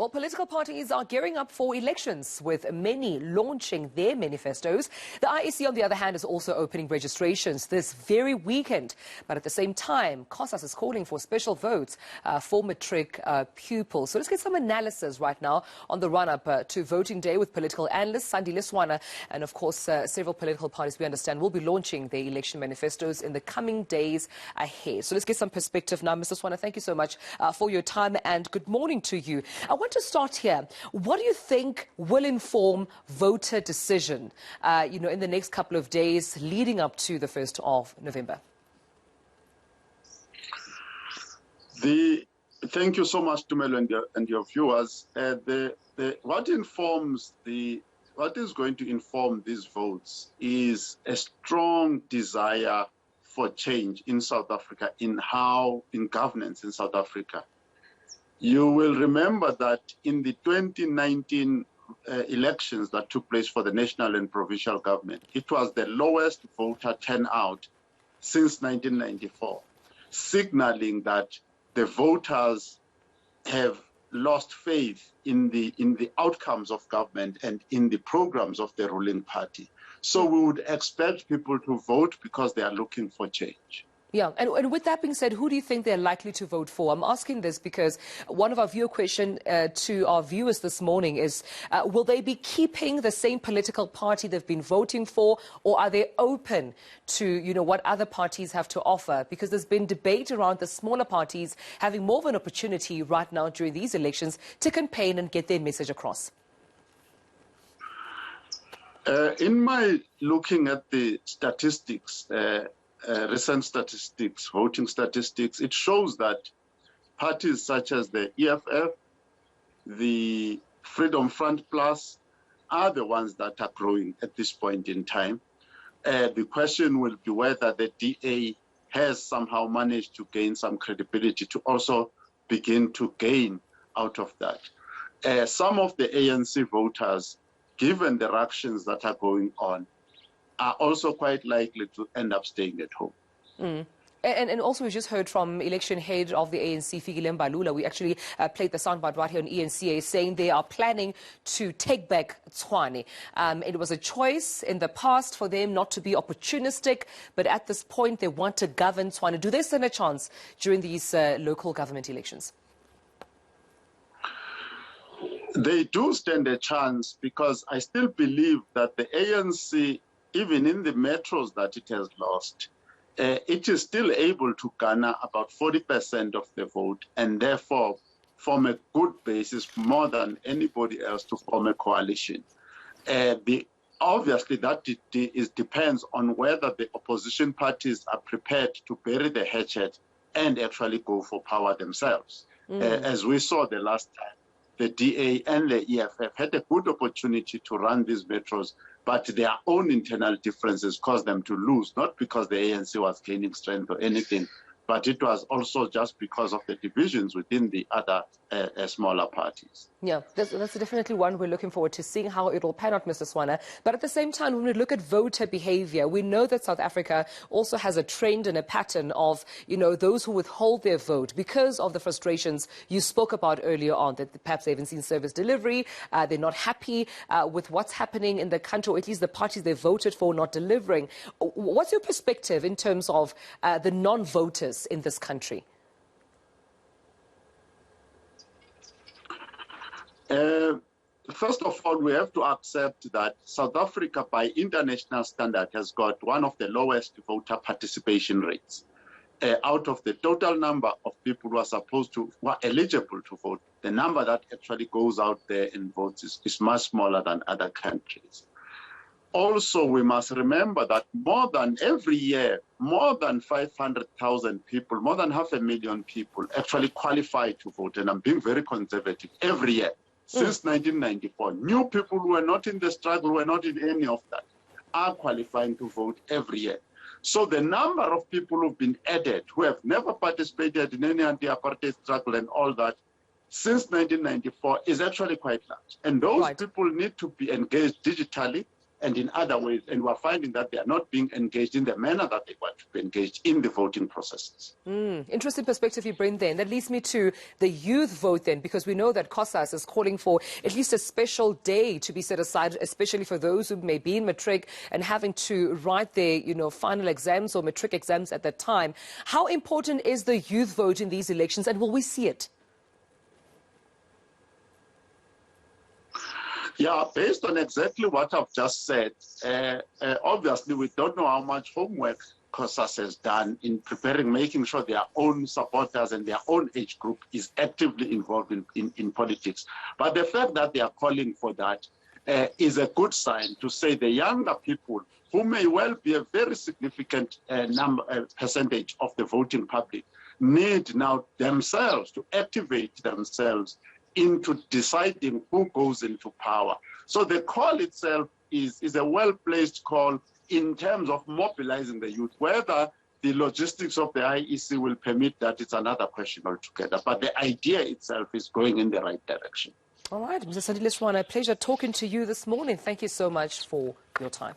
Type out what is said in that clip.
Well, political parties are gearing up for elections, with many launching their manifestos. The IEC, on the other hand, is also opening registrations this very weekend. But at the same time, Cosas is calling for special votes for matric pupils. So let's get some analysis right now on the run-up to voting day with political analyst Sandile Swana. And of course, several political parties, we understand, will be launching their election manifestos in the coming days ahead. So let's get some perspective now. Mr. Swana, thank you so much for your time and good morning to you. I want to start here. What do you think will inform voter decision, in the next couple of days leading up to the 1st of November? Thank you so much, Tumelo, and your viewers. What is going to inform these votes is a strong desire for change in South Africa, in governance in South Africa. You will remember that in the 2019 elections that took place for the national and provincial government, it was the lowest voter turnout since 1994, signaling that the voters have lost faith in the outcomes of government and in the programs of the ruling party. So we would expect people to vote because they are looking for change. Yeah, and with that being said, who do you think they're likely to vote for? I'm asking this because one of our viewer questions to our viewers this morning is, will they be keeping the same political party they've been voting for, or are they open to, what other parties have to offer? Because there's been debate around the smaller parties having more of an opportunity right now during these elections to campaign and get their message across. In my looking at the statistics, recent statistics, voting statistics, it shows that parties such as the EFF, the Freedom Front Plus, are the ones that are growing at this point in time. The question will be whether the DA has somehow managed to gain some credibility to also begin to gain out of that. Some of the ANC voters, given the ructions that are going on, are also quite likely to end up staying at home. Mm. And also, we just heard from election head of the ANC, Fikile Mbalula. We actually played the soundbite right here on eNCA saying they are planning to take back Tshwane. It was a choice in the past for them not to be opportunistic, but at this point they want to govern Tshwane. Do they stand a chance during these local government elections? They do stand a chance because I still believe that the ANC, even in the metros that it has lost, it is still able to garner about 40% of the vote and therefore form a good basis more than anybody else to form a coalition. Obviously, that depends on whether the opposition parties are prepared to bury the hatchet and actually go for power themselves. As we saw the last time, the DA and the EFF had a good opportunity to run these metros, but their own internal differences caused them to lose, not because the ANC was gaining strength or anything, but it was also just because of the divisions within the other smaller parties. Yeah, that's definitely one we're looking forward to seeing how it will pan out, Mr. Swana. But at the same time, when we look at voter behavior, we know that South Africa also has a trend and a pattern of, those who withhold their vote because of the frustrations you spoke about earlier on, that perhaps they haven't seen service delivery, they're not happy with what's happening in the country, or at least the parties they voted for not delivering. What's your perspective in terms of the non-voters in this country? First of all, we have to accept that South Africa, by international standard, has got one of the lowest voter participation rates. Out of the total number of people who are eligible to vote, the number that actually goes out there and votes is much smaller than other countries. Also, we must remember that more than every year, more than 500,000 people, more than 500,000 people actually qualify to vote. And I'm being very conservative every year. Since 1994, new people who were not in the struggle, who were not in any of that, are qualifying to vote every year. So the number of people who've been added, who have never participated in any anti-apartheid struggle and all that, since 1994 is actually quite large. And those people need to be engaged digitally. and in other ways, and we're finding that they are not being engaged in the manner that they want to be engaged in the voting processes. Interesting perspective you bring there. And that leads me to the youth vote then, because we know that Cosas is calling for at least a special day to be set aside, especially for those who may be in matric and having to write their, final exams or matric exams at that time. How important is the youth vote in these elections, and will we see it? Yeah, based on exactly what I've just said, obviously we don't know how much homework Cosas has done in preparing, making sure their own supporters and their own age group is actively involved in politics. But the fact that they are calling for that is a good sign to say the younger people, who may well be a very significant percentage of the voting public, need now themselves to activate themselves into deciding who goes into power. So the call itself is a well-placed call in terms of mobilizing the youth. Whether the logistics of the IEC will permit that, it's another question altogether. But the idea itself is going in the right direction. All right, Mr. Sandile Swana, a pleasure talking to you this morning. Thank you so much for your time.